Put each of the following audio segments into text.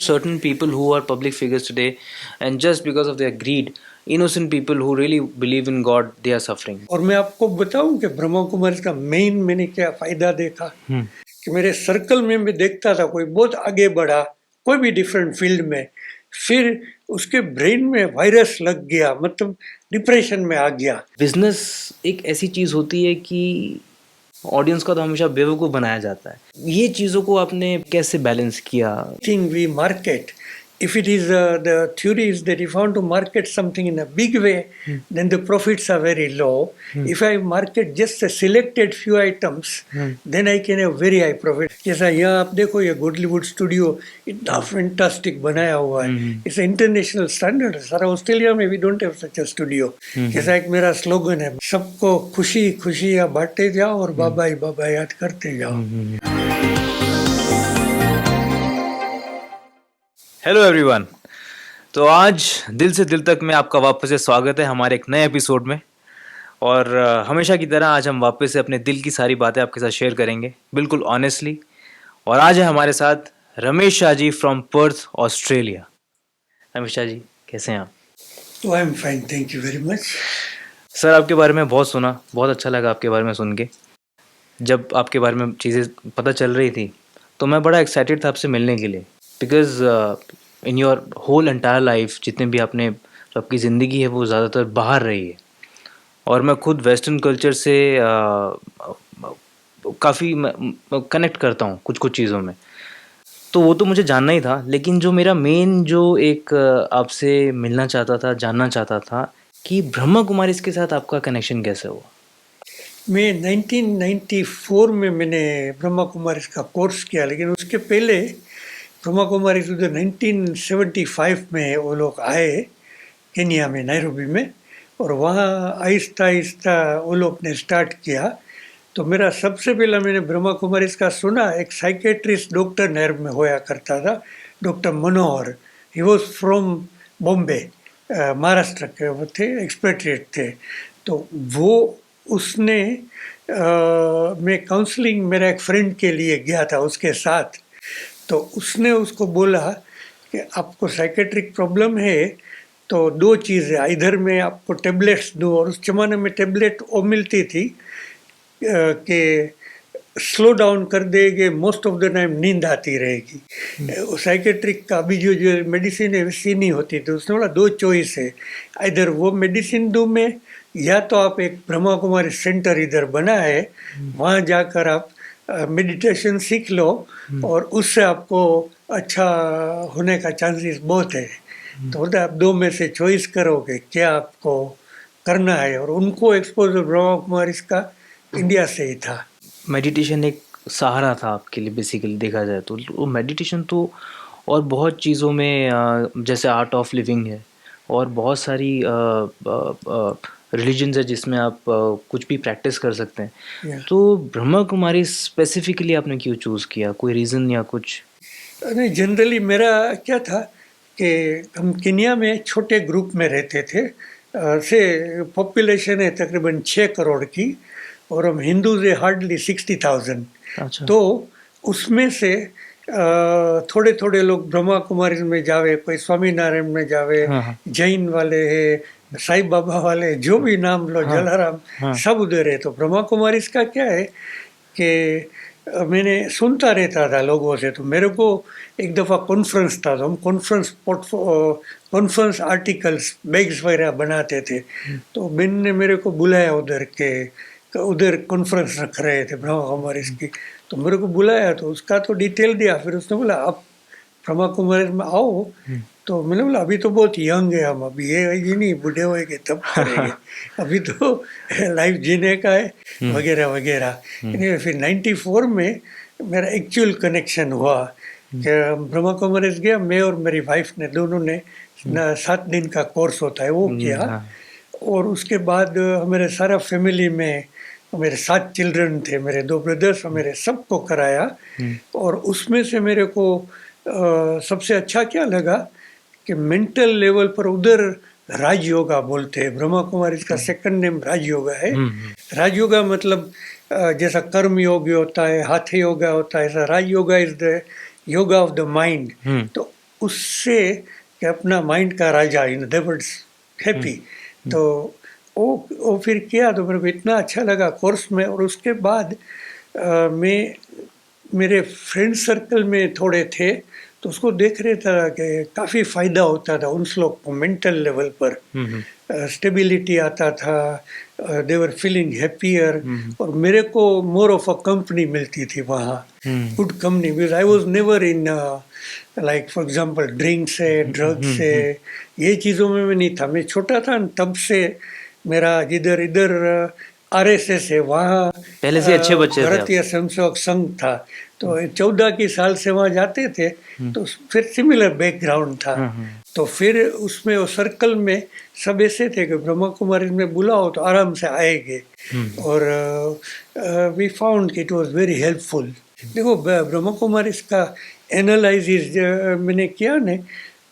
certain people who are public figures today, and just because of their greed, innocent people who really believe in God, they are suffering. और मैं आपको बताऊं कि ब्रह्मा कुमारी का main मैंने क्या फायदा देखा कि मेरे सर्कल में मैं देखता था कोई बहुत आगे बढ़ा कोई भी डिफरेंट फील्ड में, फिर उसके ब्रेन में वायरस लग गया, मतलब डिप्रेशन में आ गया। बिजनेस एक ऐसी चीज होती है कि ऑडियंस का तो हमेशा बेवकूफ बनाया जाता है। ये चीजों को आपने कैसे बैलेंस किया? Thing we market, if it is the theory is that if I want to market something in a big way, then the profits are very low. If I market just a selected few items, then I can have very high profit. जैसा यहाँ आप देखो ये गोडलीवुड studio इतना fantastic बनाया हुआ है, it's international standard. सारा ऑस्ट्रेलिया में we don't have such a studio. जैसा एक मेरा स्लोगन है, सबको खुशी खुशियाँ बांटते जाओ और बाबा बाबा याद करते जाओ। हेलो एवरीवन, तो आज दिल से दिल तक में आपका वापस से स्वागत है हमारे एक नए एपिसोड में। और हमेशा की तरह आज हम वापस से अपने दिल की सारी बातें आपके साथ शेयर करेंगे, बिल्कुल ऑनेस्टली। और आज है हमारे साथ Ramesh Shah ji from Perth, Australia. Ramesh Shah ji, कैसे हैं आप? तो I am fine, thank you very much. Sir, आपके बारे में बहुत सुना, बहुत अच्छा लगा आपके बारे में सुन के। जब आपके बारे में चीज़ें पता चल रही थी तो मैं बड़ा एक्साइटेड था आपसे मिलने के लिए, because in your whole entire life जितने भी आपने आपकी ज़िंदगी है वो ज़्यादातर बाहर रही है। और मैं खुद वेस्टर्न कल्चर से काफ़ी कनेक्ट करता हूँ कुछ कुछ चीज़ों में, तो वो तो मुझे जानना ही था। लेकिन जो मेरा मेन जो एक आपसे मिलना चाहता था, जानना चाहता था कि ब्रह्मा कुमारी के साथ आपका कनेक्शन कैसे हुआ। मैं 1994 में मैंने ब्रह्मा कुमारी का कोर्स किया, लेकिन उसके पहले ब्रह्मा कुमारी उधर 1975 में वो लोग आए केनिया में, नैरोबी में, और वहाँ आहिस्ता आहिस्ता वो लोग ने स्टार्ट किया। तो मेरा सबसे पहला मैंने ब्रह्मा कुमारी का सुना, एक साइकेट्रिस्ट डॉक्टर नैरोबी में होया करता था, doctor Manohar. He was from Bombay, Maharashtra के वो थे, एक्सपेट्रिएट थे। तो वो उसने मैं काउंसलिंग मेरा एक फ्रेंड के लिए गया था उसके साथ। तो उसने उसको बोला कि आपको साइकेट्रिक प्रॉब्लम है तो दो चीज़ें, इधर मैं आपको टेबलेट्स दूँ, और उस जमाने में टेबलेट वो मिलती थी कि स्लो डाउन कर देंगे, मोस्ट ऑफ द टाइम नींद आती रहेगी। साइकेट्रिक का अभी जो मेडिसिन है वैसी नहीं होती। तो उसने बोला दो चॉइस है, इधर वो मेडिसिन दूँ मैं, या तो आप एक ब्रह्मा कुमारी सेंटर इधर बना है, वहाँ जाकर आप मेडिटेशन सीख लो और उससे आपको अच्छा होने का चांसेस बहुत है। तो बोलते आप दो में से चॉइस करोगे क्या आपको करना है। और उनको एक्सपोजर ब्रह्मा कुमारी का इंडिया से ही था। मेडिटेशन एक सहारा था आपके लिए बेसिकली देखा जाए तो। वो मेडिटेशन तो और बहुत चीज़ों में जैसे आर्ट ऑफ लिविंग है और बहुत सारी रिलीजन्स है जिसमें आप कुछ भी प्रैक्टिस कर सकते हैं। तो ब्रह्मा कुमारी स्पेसिफिकली आपने क्यों चूज़ किया, कोई रीज़न या कुछ? नहीं, जनरली मेरा क्या था कि हम केन्या में छोटे ग्रुप में रहते थे, से पॉपुलेशन है तकरीबन 6 करोड़ की, और हम हिंदूज है हार्डली 60,000। अच्छा। तो उसमें से थोड़े थोड़े लोग ब्रह्मा कुमारी में जावे, कोई स्वामीनारायण में जावे, हाँ। जैन वाले है, साईं बाबा वाले, जो भी नाम लो, हाँ। जलाराम, हाँ। सब उधर है। तो ब्रह्मा कुमारी का क्या है कि मैंने सुनता रहता था लोगों से। तो मेरे को एक दफ़ा कॉन्फ्रेंस था, तो हम कॉन्फ्रेंस आर्टिकल्स बैग्स वगैरह बनाते थे। तो बेन ने मेरे को बुलाया उधर के, उधर कॉन्फ्रेंस रख रहे थे ब्रह्मा कुमारी की। तो मेरे को बुलाया तो उसका तो डिटेल दिया। फिर उसने बोला आप ब्रह्मा कुमारी में आओ। तो मैंने बोला अभी तो बहुत यंग है हम, अभी ये नहीं, बूढ़े होएंगे तब करेंगे, अभी तो लाइफ जीने का है वगैरह वगैरह। फिर 94 में मेरा एक्चुअल कनेक्शन हुआ कि ब्रह्मा कुमारी गया, मैं और मेरी वाइफ ने दोनों ने 7 दिन का कोर्स होता है वो किया। और उसके बाद हमारे सारा फैमिली में मेरे 7 चिल्ड्रन थे, मेरे 2 ब्रदर्स और मेरे सबको कराया। और उसमें से मेरे को सबसे अच्छा क्या लगा कि मेंटल लेवल पर उधर राज योगा बोलते हैं। ब्रह्मा कुमारी का सेकंड नेम राज योगा है। राज योगा मतलब जैसा कर्म योग होता है, हाथ योगा होता है, ऐसा Raj yoga is the yoga of the mind. तो उससे कि अपना माइंड का राजा, दैट वाज हैप्पी। तो वो फिर किया तो मेरे को इतना अच्छा लगा कोर्स में। और उसके बाद मैं मेरे फ्रेंड सर्कल में थोड़े थे तो उसको देख रहे था कि काफ़ी फ़ायदा होता था उन लोग को मेंटल लेवल पर, स्टेबिलिटी आता था, दे वर फीलिंग हैप्पियर। और मेरे को मोर ऑफ अ कंपनी मिलती थी वहाँ, good company, because I was never in like for example drinks है, ड्रग्स है, ये चीज़ों में मैं नहीं था। मैं छोटा था न, तब से मेरा जिधर इधर आरएसएस है वहाँ पहले से अच्छे बच्चे थे आप। भारतीय स्वयंसेवक संघ था, तो 14 की साल से वहाँ जाते थे। तो फिर सिमिलर बैकग्राउंड था। तो फिर उसमें वो सर्कल में सब ऐसे थे कि ब्रह्मा कुमारी में बुलाओ तो आराम से आएंगे। और we found it was very helpful. देखो ब्रह्मा कुमारी का एनालिसिस मैंने किया ने,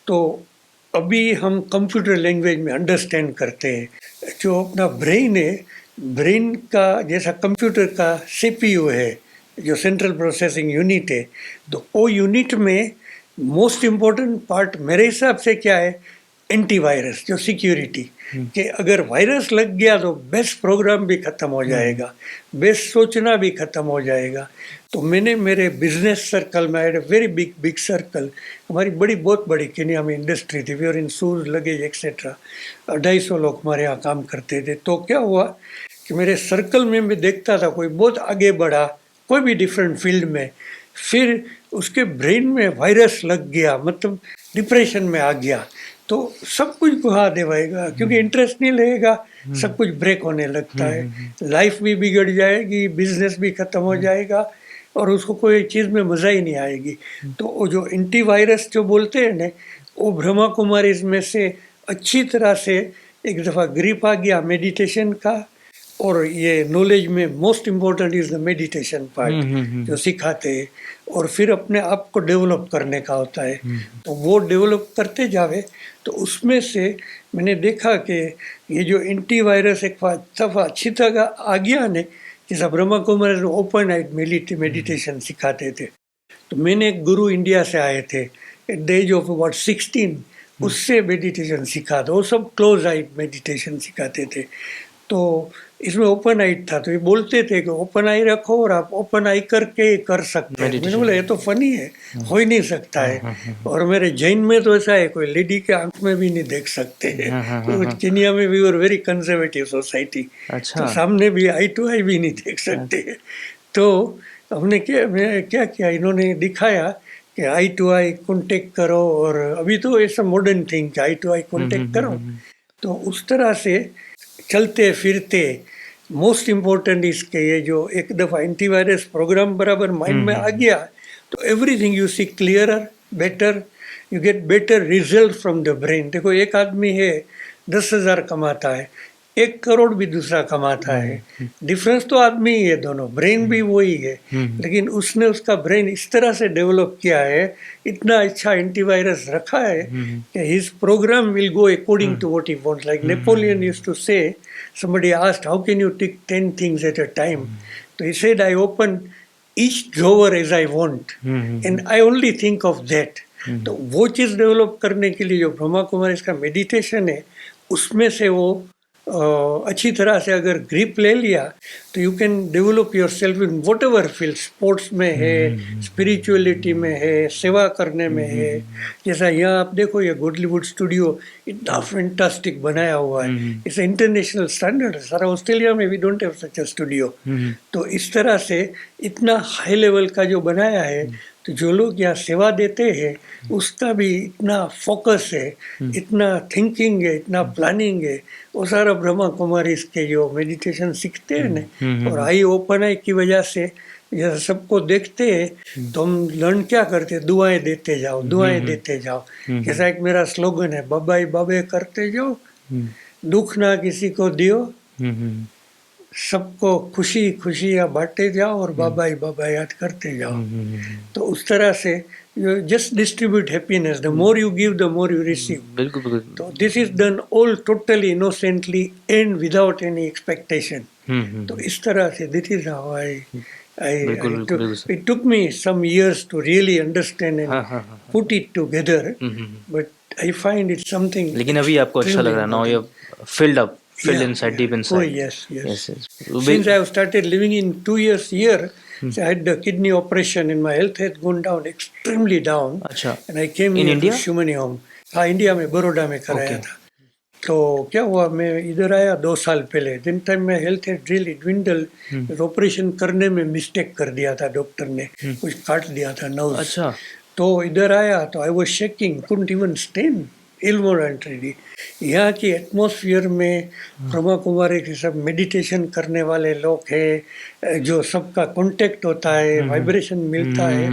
तो अभी हम कंप्यूटर लैंग्वेज में अंडरस्टैंड करते हैं। जो अपना ब्रेन है, ब्रेन का जैसा कंप्यूटर का सीपीयू है, जो सेंट्रल प्रोसेसिंग यूनिट है, तो वो यूनिट में मोस्ट इम्पोर्टेंट पार्ट मेरे हिसाब से क्या है, एंटीवायरस, जो सिक्योरिटी, कि अगर वायरस लग गया तो बेस्ट प्रोग्राम भी ख़त्म हो जाएगा, बेस्ट सोचना भी ख़त्म हो जाएगा। तो मैंने मेरे बिजनेस सर्कल में, आई वेरी बिग सर्कल, हमारी बहुत बड़ी केन्या में इंडस्ट्री थी, we are in shoes, luggage etcetera, 250 लोग हमारे यहाँ काम करते थे। तो क्या हुआ कि मेरे सर्कल में मैं देखता था कोई बहुत आगे बढ़ा, कोई भी डिफरेंट फील्ड में, फिर उसके ब्रेन में वायरस लग गया, मतलब डिप्रेशन में आ गया, तो सब कुछ गुहा देवाएगा, क्योंकि इंटरेस्ट नहीं लगेगा, सब कुछ ब्रेक होने लगता है, लाइफ भी बिगड़ जाएगी, बिजनेस भी खत्म हो जाएगा, और उसको कोई चीज़ में मज़ा ही नहीं आएगी। तो वो जो एंटीवायरस जो बोलते हैं ना, वो ब्रह्मा कुमारी इसमें से अच्छी तरह से एक दफ़ा ग्रिप आ गया मेडिटेशन का। और ये नॉलेज में most important is the meditation part जो सिखाते हैं, और फिर अपने आप को डेवलप करने का होता है। तो वो डेवलप करते जावे, तो उसमें से मैंने देखा कि ये जो एंटीवायरस एक दफ़ा अच्छी तरह आ गया ने, जैसा ब्रह्मा कुमारी ओपन आइट मेडिटेशन सिखाते थे। तो मैंने एक गुरु इंडिया से आए थे at the age of about 16, उससे मेडिटेशन सीखा था। वो सब क्लोज आइट मेडिटेशन सिखाते थे। तो इसमें ओपन आई था, तो ये बोलते थे कि ओपन आई रखो और आप ओपन आई करके कर सकते हैं। मैंने बोला ये तो फनी है, हो ही नहीं सकता है। और मेरे जैन में तो ऐसा है, कोई लेडी के आंख में भी नहीं देख सकते हैं। तो केन्या में we were very conservative society, तो सामने भी आई टू आई भी नहीं देख सकते। तो हमने क्या किया, इन्होंने दिखाया कि आई टू आई कॉन्टेक्ट करो, और अभी तो ऐसा मॉडर्न थिंग कि आई टू आई कॉन्टेक्ट करो। तो उस तरह से चलते फिरते, मोस्ट इम्पोर्टेंट इसके ये जो एक दफ़ा एंटीवायरस प्रोग्राम बराबर माइंड में आ गया, तो everything you see clearer, better, you get better result from the brain. देखो एक आदमी है 10,000 कमाता है, 1 करोड़ भी दूसरा कमाता है, डिफरेंस तो आदमी ही है, दोनों ब्रेन भी वही है, लेकिन उसने उसका ब्रेन इस तरह से डेवलप किया है, इतना अच्छा एंटीवायरस रखा है कि his program will go according to what he wants. Like Napoleon used to say, somebody asked how can you tick 10 things at a time, so he said I open each drawer as I want and I only think of that. तो वो चीज़ develop करने के लिए जो ब्रह्मा कुमारी इसका meditation है, उसमें से वो अच्छी तरह से अगर ग्रिप ले लिया, तो you can develop your self in what ever field, sports में है, स्पिरिचुअलिटी में है, सेवा करने में है। जैसा यहाँ आप देखो, ये गॉडलीवुड स्टूडियो इतना फैंटास्टिक बनाया हुआ है, इट्स इंटरनेशनल स्टैंडर्ड, सारा ऑस्ट्रेलिया में we don't have such a studio. तो इस तरह से इतना हाई लेवल का जो बनाया है, तो जो लोग यहाँ सेवा देते हैं उसका भी इतना फोकस है, इतना थिंकिंग है, इतना प्लानिंग है, वो सारा ब्रह्मा कुमारी इसके जो मेडिटेशन सीखते हैं ना, और आई ओपन आई की वजह से जैसे सबको देखते हैं, तो हम लर्न क्या करते, दुआएं देते जाओ, दुआएं देते जाओ। जैसा एक मेरा स्लोगन है, बाबाई बाबे करते जाओ, दुख ना किसी को दियो, सबको खुशी खुशियाँ बांटे जाओ, और बाबा ही बाबा याद करते जाओ। तो उस तरह से you just distribute happiness, the more you give the more you receive. बिल्कुल बिल्कुल। तो this is done all totally innocently and without any expectation. तो इस तरह से this is how I बिल्कुल I बिल्कुल took, बिल्कुल sir. it took me some years to really understand and हाँ हाँ हाँ। put it together, hmm. but I find it's something लेकिन अभी आपको अच्छा लग extremely रहा है, now important. You filled up, field Yeah, inside, yeah. Deep Oh, inside. yes, yes yes. Yes. Since I have started living in 2 years here, so I had the kidney operation and my health had gone down extremely down, अच्छा, and I came in here to India? Shumani home. हाँ, India में बड़ौदा में कराया okay. था। तो क्या हुआ, मैं इधर आया 2 साल पहले, दिन टाइम में health had really dwindle, operation करने में मिस्टेक कर दिया था डॉक्टर ने, कुछ काट दिया था नर्व्स। अच्छा। तो इधर आया तो I was shaking, couldn't even stand, इलमोरेंटली। यहाँ की एटमॉस्फेयर में ब्रह्मा कुमारी के सब मेडिटेशन करने वाले लोग हैं, जो सबका कांटेक्ट होता है, वाइब्रेशन मिलता है।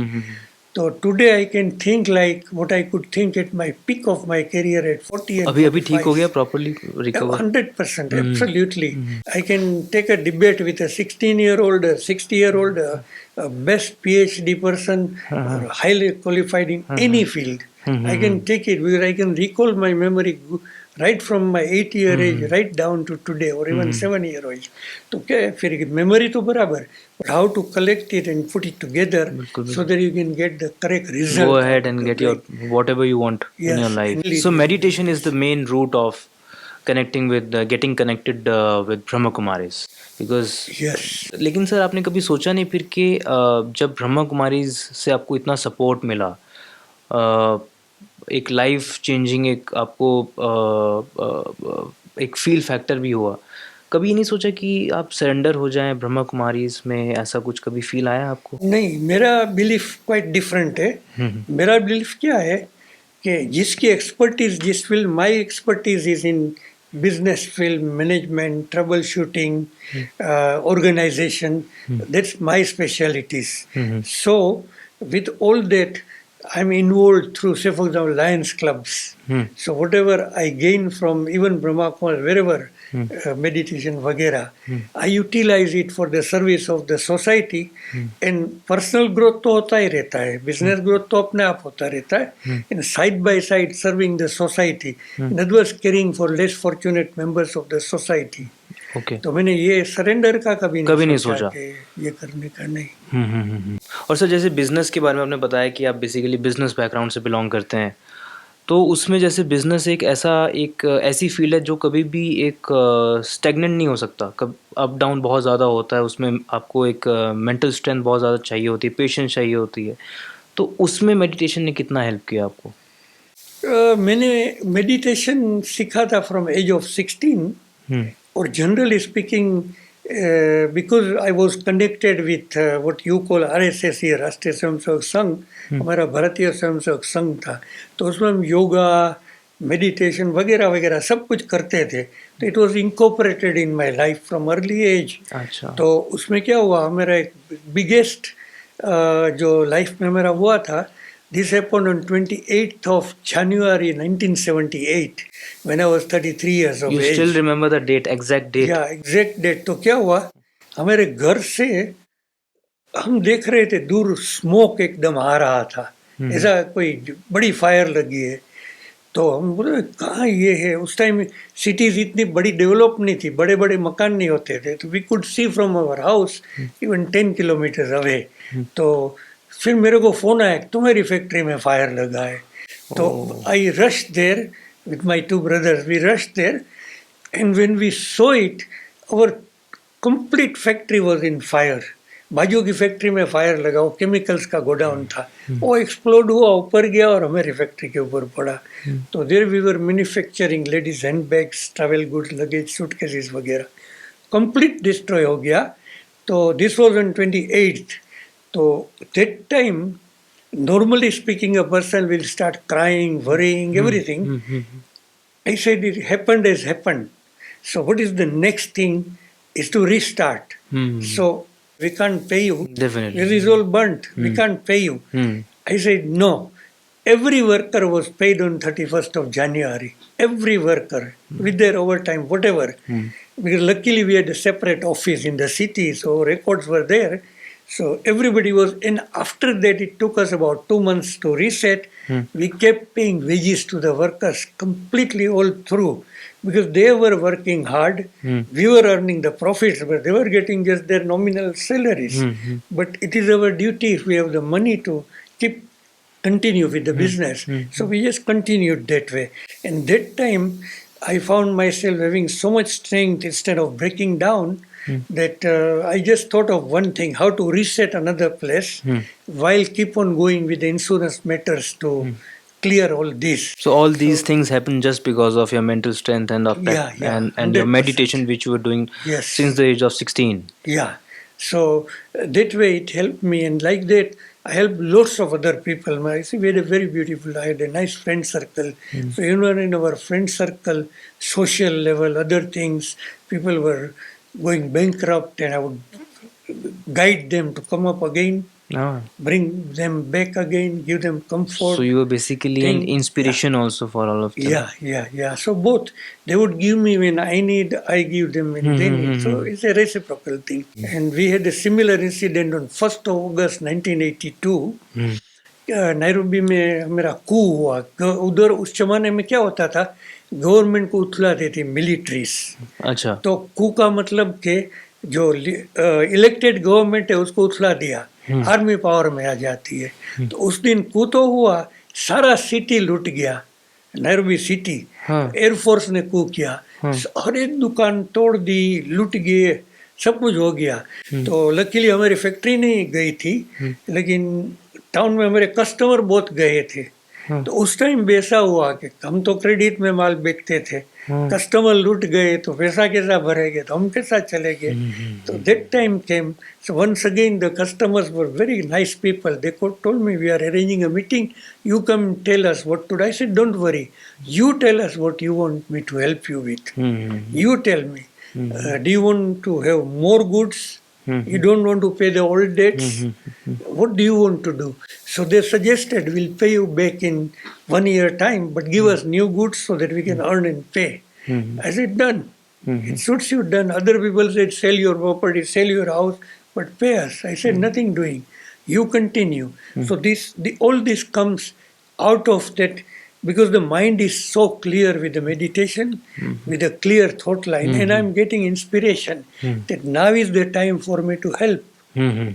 तो today I can think like what I could think at my peak of my career at 40 and अभी अभी ठीक हो 45. गया, properly recover? 100%, absolutely. I can take a debate with a 16-year-old, a 60-year-old, a best PhD person, or highly qualified in any field. I can take it because I can recall my memory right from my 8-year age right down to today, or even 7-year age. तो क्या है फिर, memory तो बराबर, but how to collect it and put it together so that you can get the correct result. Go ahead out and of get it, your right? whatever you want in your Yes, life. indeed. So meditation is the main root of connecting with getting connected with Brahma Kumaris, because Yes. लेकिन sir आपने कभी सोचा नहीं फिर कि जब ब्रह्मा कुमारीज से आपको इतना सपोर्ट मिला, एक लाइफ चेंजिंग, एक आपको एक फील फैक्टर भी हुआ, कभी नहीं सोचा कि आप सरेंडर हो जाएं ब्रह्मा कुमारीज में? ऐसा कुछ कभी फील आया आपको? नहीं, मेरा बिलीफ क्वाइट डिफरेंट है। मेरा बिलीफ क्या है कि जिसकी एक्सपर्टीज जिस field, my expertise is in business field, management, troubleshooting, organisation, that's my specialities. So with all that I'm involved through, say for example, Lions clubs. So whatever I gain from even Brahma Kumaris, wherever, meditation वगैरह, I utilize it for the service of the society. And personal growth तो होता ही रहता है, business growth तो अपने आप होता रहता है, and side by side serving the society. In other words, caring for less fortunate members of the society. Okay. तो मैंने ये सरेंडर का कभी नहीं सोचा सोचा कि ये करने का नहीं। और सर जैसे बिजनेस के बारे में आपने बताया कि आप बेसिकली बिजनेस बैकग्राउंड से बिलोंग करते हैं, तो उसमें जैसे बिजनेस एक ऐसी फील्ड है जो कभी भी एक स्टेगनेंट नहीं हो सकता, कब अप डाउन बहुत ज़्यादा होता है, उसमें आपको एक मेंटल स्ट्रेंथ बहुत ज़्यादा चाहिए होती है, पेशेंस चाहिए होती है। तो उसमें मेडिटेशन ने कितना हेल्प किया आपको? मैंने मेडिटेशन सीखा था फ्रॉम एज ऑफ 16, और generally speaking because I was connected with what you call RSS, राष्ट्रीय स्वयंसेवक संघ, हमारा भारतीय स्वयंसेवक संघ था, तो उसमें हम योगा, मेडिटेशन वगैरह वगैरह सब कुछ करते थे। तो it was incorporated in my life from early age. अच्छा। तो उसमें क्या हुआ, मेरा एक बिगेस्ट जो लाइफ में मेरा हुआ था, this happened on 28th of January 1978 when I was 33 years of You age. still remember the date, exact date? या एग्जैक्ट डेट। तो क्या हुआ, हमारे घर से हम देख रहे थे दूर स्मोक एकदम आ रहा था, ऐसा कोई बड़ी फायर लगी है। तो हम बोले कहाँ ये है, उस टाइम सिटीज इतनी बड़ी डेवलप नहीं थी, बड़े बड़े मकान नहीं होते थे, तो we could see from our house even 10 kilometre away. तो फिर मेरे को फोन आया, तुम्हारी फैक्ट्री में फायर लगा है। तो I rush there with my 2 brothers, we rush there, and when we saw it, our complete factory was in fire. बाजू की फैक्ट्री में फायर लगा, वो केमिकल्स का गोडाउन था, वो एक्सप्लोड हुआ, ऊपर गया और हमारी फैक्ट्री के ऊपर पड़ा। तो there we were manufacturing ladies handbags, travel goods, luggage, suitcases वगैरह, कंप्लीट डिस्ट्रॉय हो गया। तो दिस वाज ऑन 28th। तो that time normally speaking a person will start crying, worrying, everything. I said it happened as happened. So what is the next thing is to restart. So we can't pay you. Definitely. It is all burnt. We can't pay you. I said no. Every worker was paid on 31st of January. Every worker with their overtime, whatever. Because luckily we had a separate office in the city, so records were there. So everybody was, and after that it took us about 2 months to reset. We kept paying wages to the workers completely all through because they were working hard. We were earning the profits, but they were getting just their nominal salaries. But it is our duty if we have the money to continue with the business. So we just continued that way. And that time I found myself having so much strength instead of breaking down that I just thought of one thing, how to reset another place while keep on going with the insurance matters to clear all this. So all these things happen just because of your mental strength and and your 100%. meditation which you were doing Yes. since the age of 16. Yeah. So that way it helped me, and like that I helped lots of other people. I see we had a very beautiful, I had a nice friend circle. So even in our friend circle, social level, other things, people were going bankrupt, and I would guide them to come up again, Ah. bring them back again, give them comfort. So you were basically an thing. inspiration also for all of them. Yeah. So both, they would give me when I need, I give them when they need. So it's a reciprocal thing. And we had a similar incident on 1st of August 1982. Nairobi में मेरा कू हुआ. उधर उस जमाने में क्या होता था, गवर्नमेंट को उथलाती थी मिलिट्रीज. अच्छा. तो कू का मतलब के जो इलेक्टेड गवर्नमेंट है उसको उथला दिया, आर्मी पावर में आ जाती है. तो उस दिन कू तो हुआ, सारा सिटी लूट गया, नैरोबी सिटी. एयरफोर्स ने कू किया, हर एक दुकान तोड़ दी, लूट गए, सब कुछ हो गया. तो लकीली हमारी फैक्ट्री नहीं गई थी, लेकिन टाउन में हमारे कस्टमर बहुत गए थे. तो उस टाइम भी ऐसा हुआ कि हम तो क्रेडिट में माल बेचते थे, कस्टमर लूट गए तो पैसा कैसा भरेंगे, तो हम कैसा चलेंगे. तो that time came. So once again the customers were very nice people. They told me, we are arranging a meeting, you come tell us what to do. I said, don't worry, you tell us what you want me to help you with. You tell me, do you want to have more goods? You don't want to pay the old debts? What do you want to do? So they suggested, we'll pay you back in 1 year time, but give us new goods so that we can earn and pay. I said, done. It suits you, done. Other people said, sell your property, sell your house, but pay us. I said, nothing doing. You continue. So all this comes out of that, because the mind is so clear with the meditation, with a clear thought line, and I'm getting inspiration that now is the time for me to help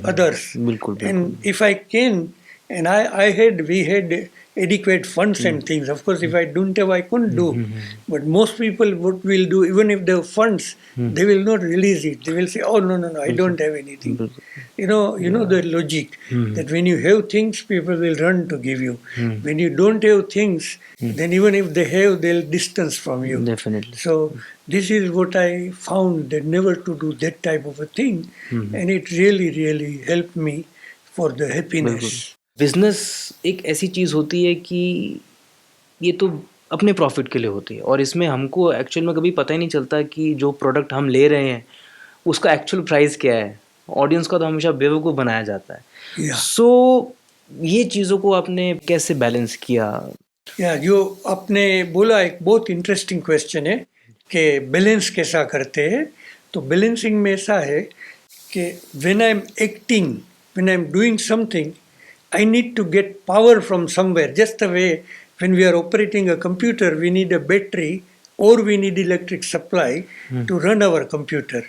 others. बिल्कुल. And if I can, and we had adequate funds and things. Of course, if I don't have, I couldn't do. But most people, what will do, even if they have funds, they will not release it. They will say, oh, no, I don't have anything. You know the logic, that when you have things, people will run to give you. When you don't have things, then even if they have, they'll distance from you. Definitely. So this is what I found, that never to do that type of a thing. And it really, really helped me for the happiness. Business एक ऐसी चीज़ होती है कि ये तो अपने profit के लिए होती है, और इसमें हमको एक्चुअल में कभी पता ही नहीं चलता कि जो प्रोडक्ट हम ले रहे हैं उसका एक्चुअल प्राइस क्या है. ऑडियंस का तो हमेशा बेवकूफ़ बनाया जाता है. सो ये चीज़ों को आपने कैसे बैलेंस किया? जो आपने बोला, एक बहुत इंटरेस्टिंग क्वेश्चन है कि बैलेंस कैसा करते हैं. तो बैलेंसिंग में ऐसा है कि when I am acting, when I am doing something, I need to get power from somewhere. Just the way when we are operating a computer, we need a battery or we need electric supply to run our computer.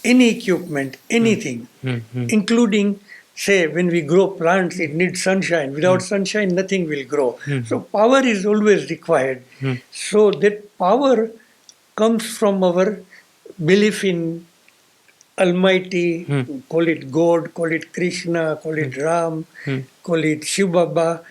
Any equipment, anything, including, say, when we grow plants, it needs sunshine. Without sunshine, nothing will grow. So power is always required. So that power comes from our belief in Almighty, call it God, call it Krishna, call it Ram, call it Shiv Baba.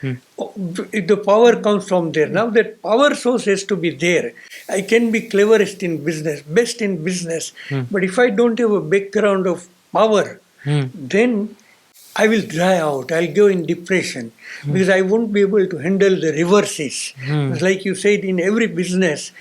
The power comes from there. Now that power source has to be there. I can be cleverest in business, best in business, but if I don't have a background of power, then I will dry out. I'll go in depression because I won't be able to handle the reverses. Like you said, in every business,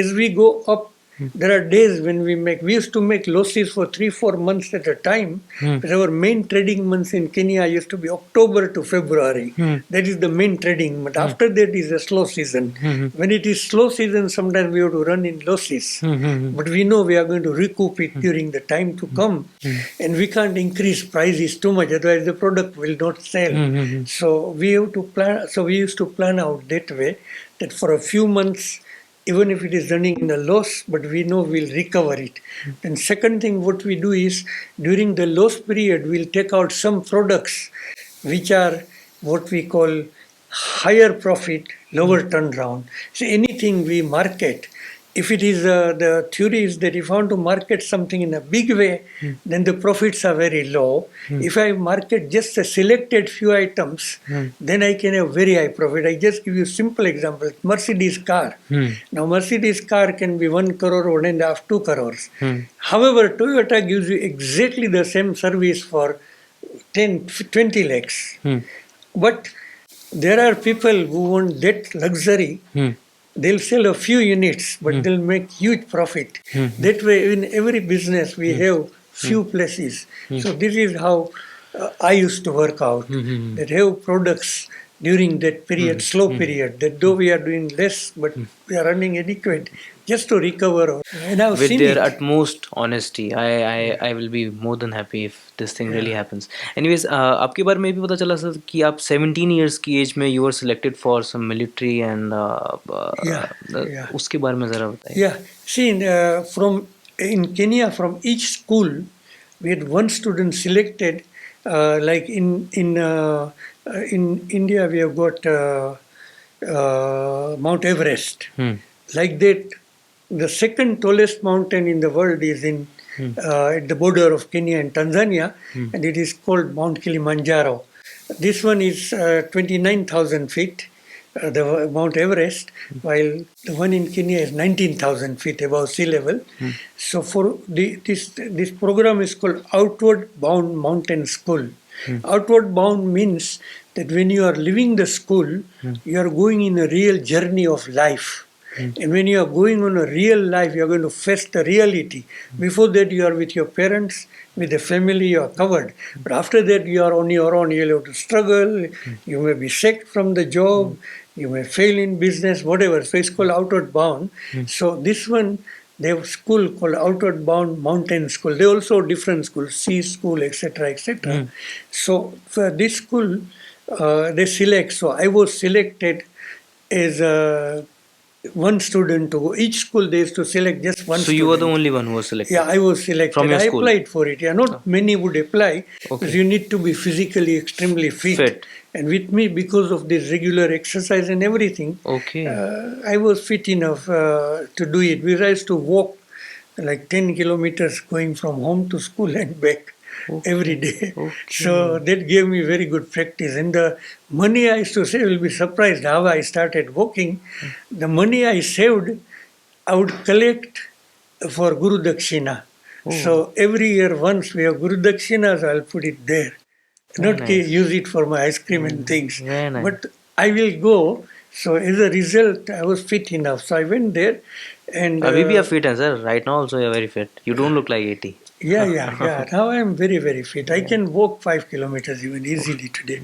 as we go up, There are days when we used to make losses for 3-4 months at a time. But our main trading months in Kenya used to be October to February. That is the main trading. But after that is a slow season. When it is slow season, sometimes we have to run in losses. But we know we are going to recoup it during the time to come. And we can't increase prices too much, otherwise the product will not sell. So we have to plan. So we used to plan out that way, that for a few months, even if it is running in a loss, but we know we'll recover it. And second thing, what we do is, during the loss period, we'll take out some products which are what we call higher profit, lower turnaround. So anything we market, if it is the theory is that if I want to market something in a big way, then the profits are very low. If I market just a selected few items, then I can have very high profit. I just give you a simple example. Mercedes car. Now Mercedes car can be 1 crore, 1.5, 2 crores. However, Toyota gives you exactly the same service for 10, 20 lakhs. But there are people who want that luxury. They'll sell a few units, but they'll make huge profit. That way, in every business, we have few places. So this is how I used to work out. That have products during that period, slow period, that though we are doing less, but we are running adequate just to recover. And I've With seen their it. utmost honesty, I will be more than happy if this thing really happens. Anyways, आपके बारे में भी पता चला sir कि आप 17 years की as में you were selected for some military and Yeah, yeah. उसके बारे में ज़रा बताइए. Yeah, see, in Kenya, from each school, we had one student selected. Like in India, we have got Mount Everest. Like that, the second tallest mountain in the world is in at the border of Kenya and Tanzania, and it is called Mount Kilimanjaro. This one is 29,000 feet. The Mount Everest, while the one in Kenya is 19,000 feet above sea level. So for this program is called Outward Bound Mountain School. Outward bound means that when you are leaving the school, you are going in a real journey of life. And when you are going on a real life, you are going to face the reality. Before that, you are with your parents, with the family, you are covered. But after that, you are on your own. You will have to struggle. You may be sacked from the job. You may fail in business, whatever. So it's called Outward Bound. So this one, they have a school called Outward Bound Mountain School. They also have different schools, C school, etc., etc. So for this school, they select. So I was selected as one student to go. Each school they used to select just one So student. you were the only one who was selected. Yeah, I was selected. From your I school? applied for it. Yeah, not many would apply because you need to be physically extremely fit. And with me, because of this regular exercise and everything, Okay. I was fit enough to do it. We used to walk like 10 kilometers going from home to school and back every day. So that gave me very good practice. And the money I used to save, you'll be surprised how I started walking. The money I saved, I would collect for Guru Dakshina. So every year once we have Guru Dakshinas, I'll put it there. Not use it for my ice cream and things. Very nice. But I will go. So as a result, I was fit enough. So I went there. And अभी भी आप fit हैं sir. Right now also you are very fit. You don't look like 80. yeah. Now I am very, very fit. I can walk 5 kilometers even easily today.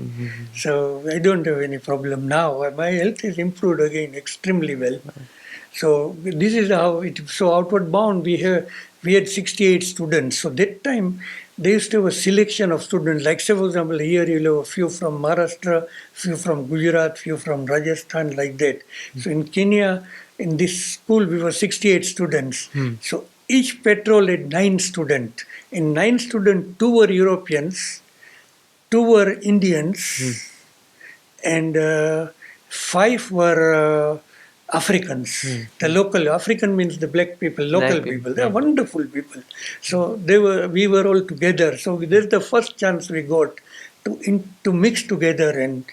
So I don't have any problem now. My health is improved again extremely well. So this is how it. So Outward Bound, we had 68 students. So that time they used to have a selection of students. Like say for example, here you'll have a few from Maharashtra, few from Gujarat, few from Rajasthan, like that. So in Kenya, in this school, we were 68 students. So each patrol had 9 students. In 9 students, 2 were Europeans, 2 were Indians, and 5 were Africans. The local African means the black people, local people. They are wonderful people. So we were all together. So that's the first chance we got to mix together and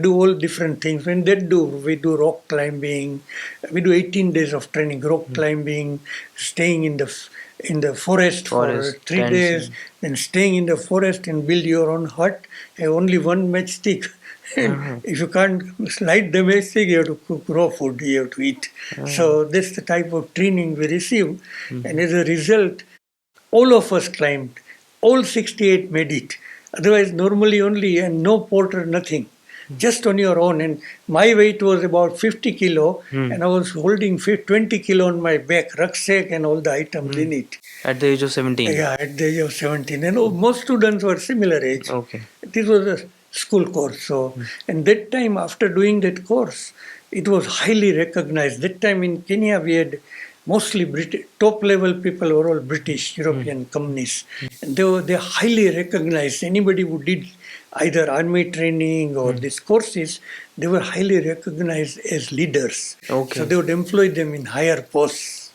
do all different things. When we do rock climbing. We do 18 days of training, rock climbing, staying in the forest for 3 days, then staying in the forest and build your own hut. Have only one matchstick Uh-huh. If you can't slide domestic, you have to cook raw food, you have to eat. So that's the type of training we receive. And as a result, all of us climbed. All 68 made it. Otherwise, normally only, and no porter, nothing. Just on your own. And my weight was about 50 kilo, and I was holding 20 kilo on my back, rucksack and all the items in it. At the age of 17. Yeah, at the age of 17. And most students were similar age. Okay. This was a school course. So, and that time, after doing that course, it was highly recognized. That time in Kenya, we had mostly British, top level people were all British, European companies. And they highly recognized. Anybody who did either army training or these courses, they were highly recognized as leaders. Okay. So they would employ them in higher posts.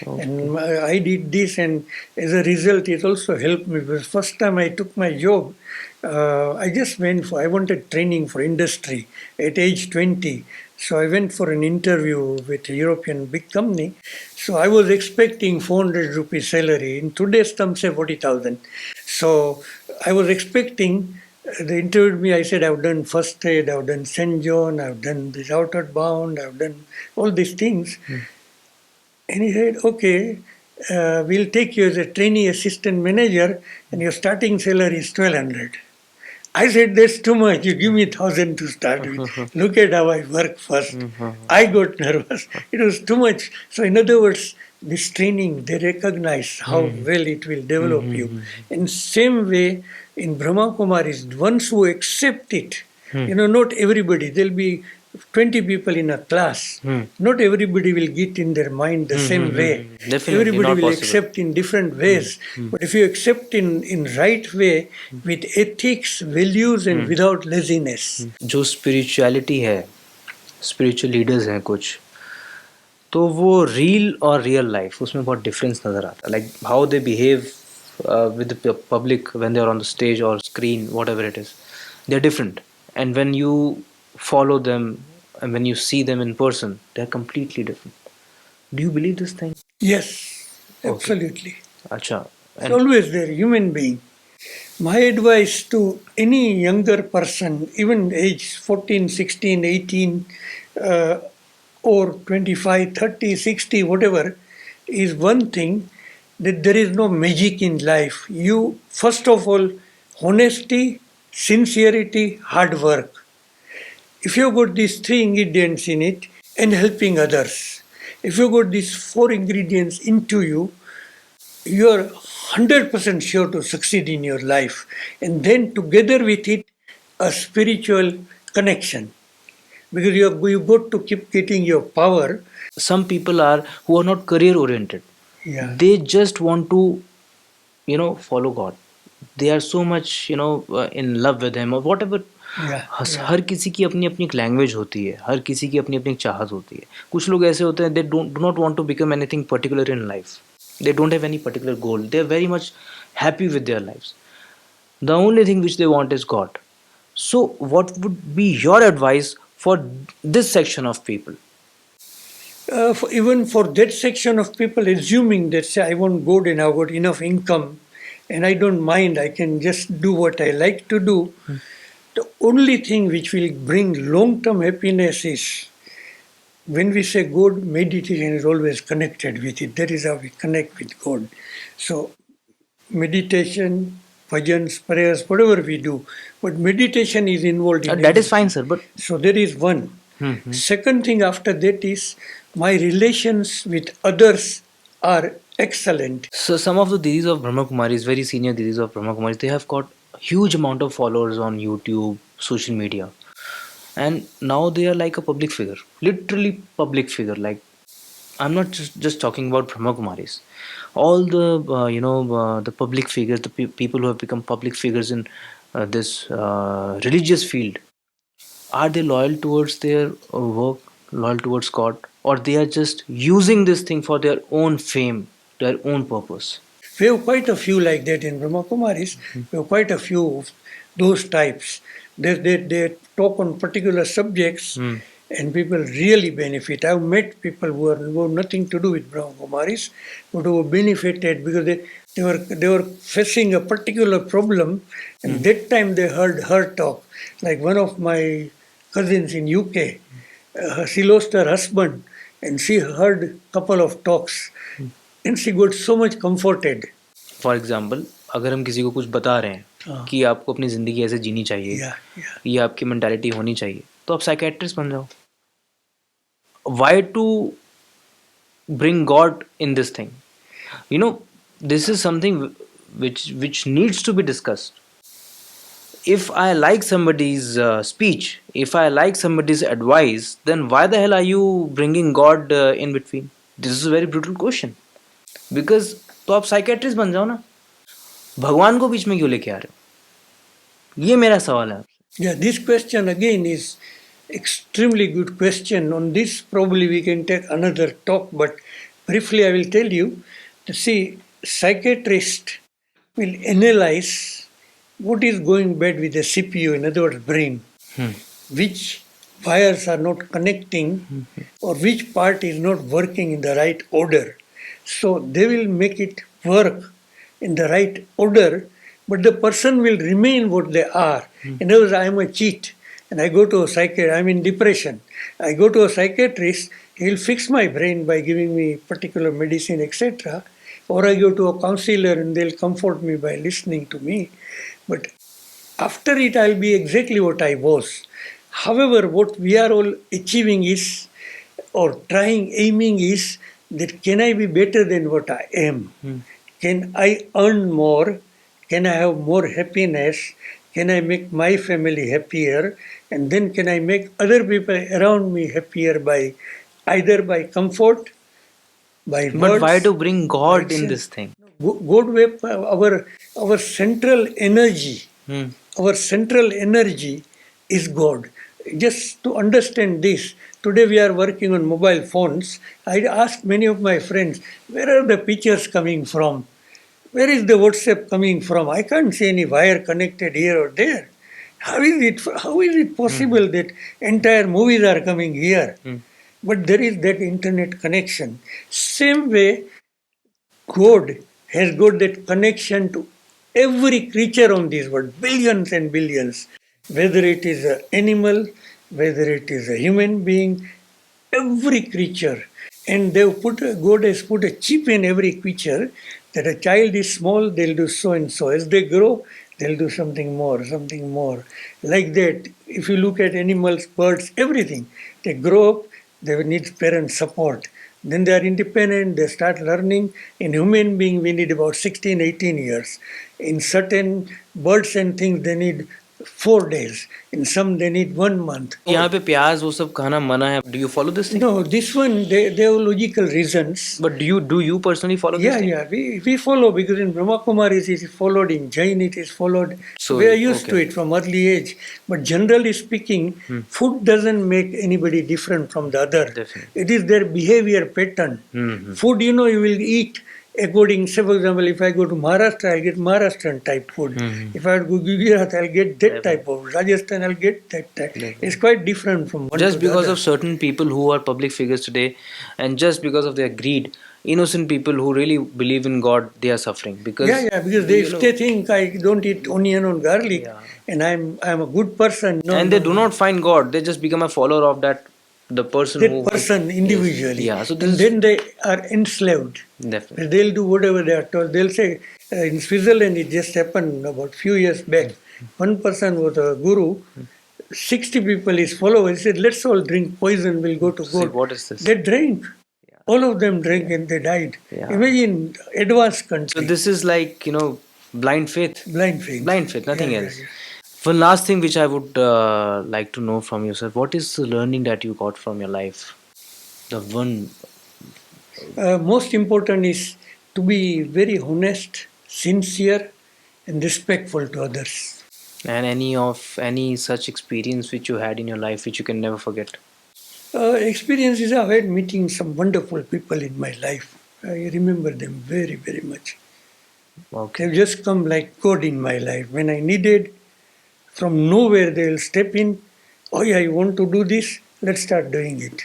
Okay. And I did this, and as a result, it also helped me. Because first time I took my job, I wanted training for industry at age 20. So I went for an interview with a European big company. So I was expecting 400 rupees salary. In today's terms, say 40,000. So I was expecting, they interviewed me. I said, I've done first aid, I've done St. John, I've done this outward bound, I've done all these things. And he said, okay, we'll take you as a trainee assistant manager and your starting salary is 1,200. I said, that's too much. You give me 1,000 to start with. Look at how I work first. I got nervous. It was too much. So in other words, this training, they recognize how well it will develop you. In same way, in Brahma Kumaris, once who accept it, not everybody, there'll be 20 people in a class. Not everybody will get in their mind the same way. Definitely, Everybody not will possible. accept in different ways. But if you accept in right way, with ethics, values and without laziness. जो spirituality है, spiritual leaders हैं कुछ, तो वो reel और real life उसमें बहुत difference नज़र आता है. Like how they behave with the public when they are on the stage or screen, whatever it is, they're different. And when you follow them and when you see them in person, they're completely different. Do you believe this thing? Yes, absolutely. Acha. It's always there, human being. My advice to any younger person, even age 14, 16, 18, or 25, 30, 60, whatever, is one thing, that there is no magic in life. You, first of all, honesty, sincerity, hard work. If you got these 3 ingredients in it, and helping others, if you got these 4 ingredients into you, you are 100% sure to succeed in your life. And then together with it, a spiritual connection. Because you got to keep getting your power. Some people who are not career oriented. Yeah. They just want to, follow God. They are so much, in love with Him or whatever. Yeah. हर किसी की अपनी अपनी एक language होती है, हर किसी की अपनी अपनी चाहत होती है. कुछ लोग ऐसे होते हैं, they do not want to become anything particular in life. They don't have any particular goal. They are very much happy with their lives. The only thing which they want is God. So what would be your advice for this section of people? Even for that section of people, assuming that say I want God and I've got enough income and I don't mind, I can just do what I like to do. The only thing which will bring long-term happiness is when we say God, meditation is always connected with it. That is how we connect with God. So meditation, bhajans, prayers, whatever we do, but meditation is involved in That is fine, sir. But so there is one. Second thing after that is my relations with others are excellent. so some of the Didis of Brahma Kumaris, very senior Didis of Brahma Kumaris, they have got huge amount of followers on YouTube, social media, and now they are like a public figure, literally public figure. Like I'm not just talking about Brahma Kumaris. All the the public figures, the people who have become public figures in this religious field, are they loyal towards their work, loyal towards God, or they are just using this thing for their own fame, their own purpose? We have quite a few like that in Brahma Kumaris. We have quite a few of those types. They talk on particular subjects and people really benefit. I've met people who have nothing to do with Brahma Kumaris, but who benefited because they were facing a particular problem, and that time they heard her talk. Like one of my cousins in UK, she lost her husband, and she heard couple of talks, and she got so much comforted. For example अगर हम किसी को कुछ बता रहे हैं हाँ. कि आपको अपनी ज़िंदगी ऐसे जीनी चाहिए, Yeah, yeah. ये आपकी मेंटालिटी होनी चाहिए, तो आप साइकेट्रिस्ट बन जाओ. Why to bring God in this thing? You know, this is something which needs to be discussed. If I like somebody's speech, if I like somebody's advice, then why the hell are you bringing God in between? This is a very brutal question. Because तो आप psychiatrist बन जाओ ना, भगवान को बीच में क्यों लेके आ रहे हो? ये मेरा सवाल है आपसे. Yeah, this question again is extremely good question. On this, probably we can take another talk, but briefly I will tell you. To see, psychiatrist will analyze what is going bad with the CPU, in other words, brain, which wires are not connecting, or which part is not working in the right order. So they will make it work in the right order, but the person will remain what they are. In other words, I am a cheat, and I go to a psychiatrist, I'm in depression. I go to a psychiatrist, he will fix my brain by giving me particular medicine, etc. Or I go to a counselor and they'll comfort me by listening to me. But after it, I'll be exactly what I was. However, what we are all achieving is, or trying, aiming is, that can I be better than what I am? Can I earn more? Can I have more happiness? Can I make my family happier? And then can I make other people around me happier by either by comfort, by But words. why to bring God in action. this thing? God way, our central energy, our central energy is God. Just to understand this, today we are working on mobile phones. I asked many of my friends, where are the pictures coming from? Where is the WhatsApp coming from? I can't see any wire connected here or there. How is it possible that entire movies are coming here? But there is that internet connection. Same way, God has got that connection to every creature on this world, billions and billions, whether it is an animal, whether it is a human being, every creature. And God has put a chip in every creature that a child is small, they'll do so and so. As they grow, they'll do something more, something more. Like that, if you look at animals, birds, everything, they grow up, they need parent support. Then they are independent, they start learning. In human being, we need about 16, 18 years. In certain birds and things, they need 4 days. In some, they need 1 month. यहाँ पे प्याज वो सब खाना मना है. Do you follow this thing? No, this one, they have logical reasons. But do you personally follow this thing? Yeah, we follow because in Brahma Kumaris it is followed, in Jain it is followed. So, We are used to okay. it from early age. But generally speaking, food doesn't make anybody different from the other. Definitely. It is their behavior pattern. Food, you will eat according, say for example, if I go to Maharashtra, I'll get Maharashtrian type food. If I go to Gujarat, I'll get that type of. Rajasthan, I'll get that type. It's quite different from one Just to the because other. of certain people who are public figures today, and just because of their greed, innocent people who really believe in God, they are suffering. Because Because if they think I don't eat onion or garlic and I'm a good person, they do not find God, they just become a follower of the person that who person individually. Yeah, so and this is then they are enslaved. definitely. They'll do whatever they are told. They'll say, in Switzerland, it just happened about few years back. One person was a guru, 60 people, his followers, he said, let's all drink poison, we'll go to See, God. what is this? They drank. All of them drank and they died. Yeah. Imagine advanced So country, this is like, blind faith. blind faith. Blind faith, nothing Yeah, else. yeah. One last thing which I would like to know from yourself, what is the learning that you got from your life? The one. Most important is to be very honest, sincere, and respectful to others. And any such experience which you had in your life which you can never forget? Experiences I've had meeting some wonderful people in my life. I remember them very, very much. Okay. They've just come like God in my life. When I needed, from nowhere they'll step in. Oh yeah, you want to do this? let's start doing it.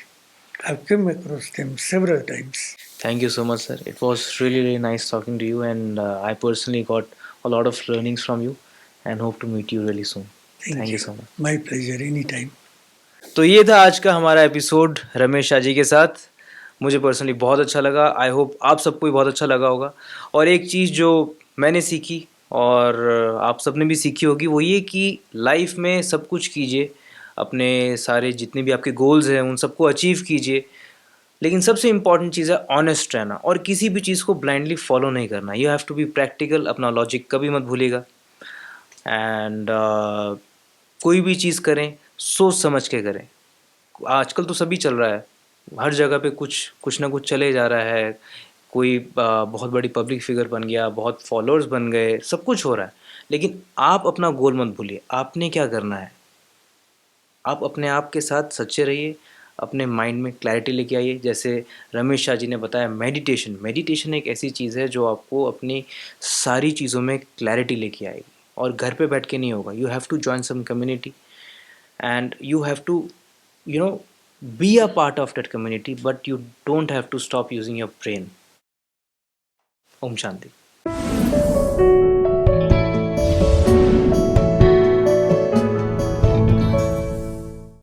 I've come across them several times. Thank you so much, sir. It was really, really nice talking to you, and I personally got a lot of learnings from you, and hope to meet you really soon. Thank Thank you you. so much. My pleasure, anytime. तो ये था आज का हमारा episode Ramesh Shah जी के साथ. मुझे personally बहुत अच्छा लगा. आई होप आप सबको भी बहुत अच्छा लगा होगा. और एक चीज़ जो मैंने सीखी और आप सबने भी सीखी होगी वो ये कि लाइफ में सब कुछ कीजिए, अपने सारे जितने भी आपके गोल्स हैं उन सबको अचीव कीजिए, लेकिन सबसे इम्पॉर्टेंट चीज़ है ऑनेस्ट रहना और किसी भी चीज़ को ब्लाइंडली फॉलो नहीं करना. You have to be practical. अपना लॉजिक कभी मत भूलिएगा. एंड कोई भी चीज़ करें सोच समझ के करें. आजकल तो सभी चल रहा है, हर जगह पे कुछ कुछ ना कुछ चले जा रहा है. कोई बहुत बड़ी पब्लिक फिगर बन गया, बहुत फॉलोअर्स बन गए, सब कुछ हो रहा है. लेकिन आप अपना गोल मत भूलिए. आपने क्या करना है, आप अपने आप के साथ सच्चे रहिए, अपने माइंड में क्लैरिटी लेके आइए. जैसे रमेश शाह जी ने बताया, मेडिटेशन. मेडिटेशन एक ऐसी चीज़ है जो आपको अपनी सारी चीज़ों में क्लैरिटी लेके आएगी, और घर पे बैठ के नहीं होगा. You have to join some community and you have to, you know, be a part of that community, but you don't have to stop using your brain. Om Shanti.